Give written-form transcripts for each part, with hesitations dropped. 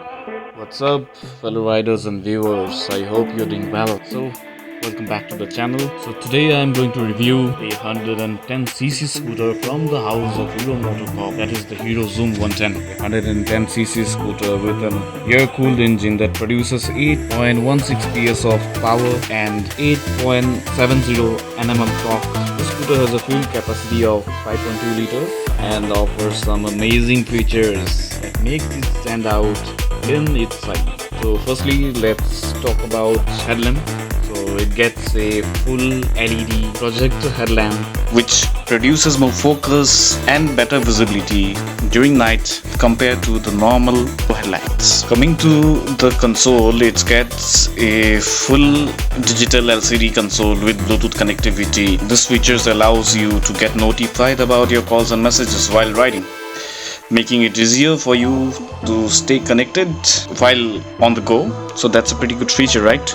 What's up, fellow riders and viewers? I hope you're doing well. So, welcome back to the channel. So, today I'm going to review a 110cc scooter from the house of Hero Motocorp, that is the Hero Xoom 110. 110cc scooter with an air-cooled engine that produces 8.16 PS of power and 8.70 Nm torque. This scooter has a fuel capacity of 5.2 liters and offers some amazing features that make it stand out in its size. So firstly, let's talk about headlamp. So it gets a full LED projector headlamp which produces more focus and better visibility during night compared to the normal headlights. Coming to the console, it gets a full digital LCD console with Bluetooth connectivity. This features allows you to get notified about your calls and messages while riding, making it easier for you to stay connected while on the go. So that's a pretty good feature, right?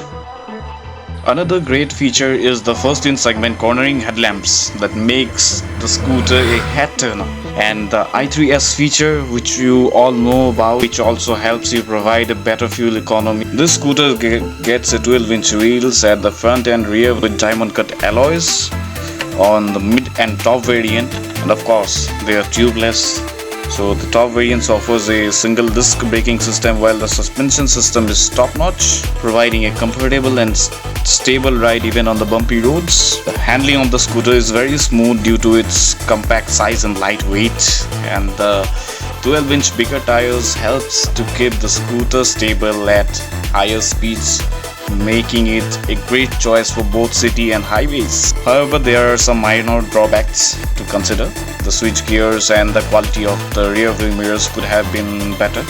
Another great feature is the first in segment cornering headlamps that makes the scooter a head turner, and the i3S feature, which you all know about, which also helps you provide a better fuel economy. This scooter gets a 12-inch wheels at the front and rear with diamond cut alloys on the mid and top variant, and of course they are tubeless. So the top variants offers a single disc braking system, while the suspension system is top-notch, providing a comfortable and stable ride even on the bumpy roads. The handling of the scooter is very smooth due to its compact size and lightweight, and the 12-inch bigger tires helps to keep the scooter stable at higher speeds, making it a great choice for both city and highways. However, there are some minor drawbacks to consider. The switch gears and the quality of the rear view mirrors could have been better.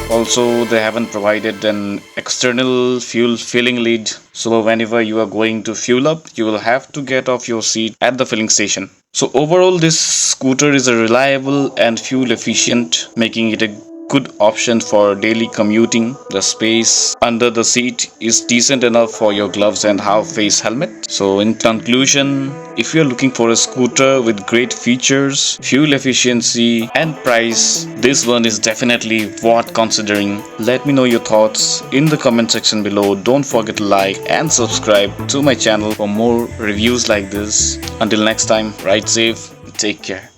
Also, they haven't provided an external fuel filling lead, so whenever you are going to fuel up, you will have to get off your seat at the filling station. So overall, this scooter is a reliable and fuel efficient, making it a good option for daily commuting. The space under the seat is decent enough for your gloves and half-face helmet. So in conclusion, if you're looking for a scooter with great features, fuel efficiency and price, this one is definitely worth considering. Let me know your thoughts in the comment section below. Don't forget to like and subscribe to my channel for more reviews like this. Until next time, ride safe, take care.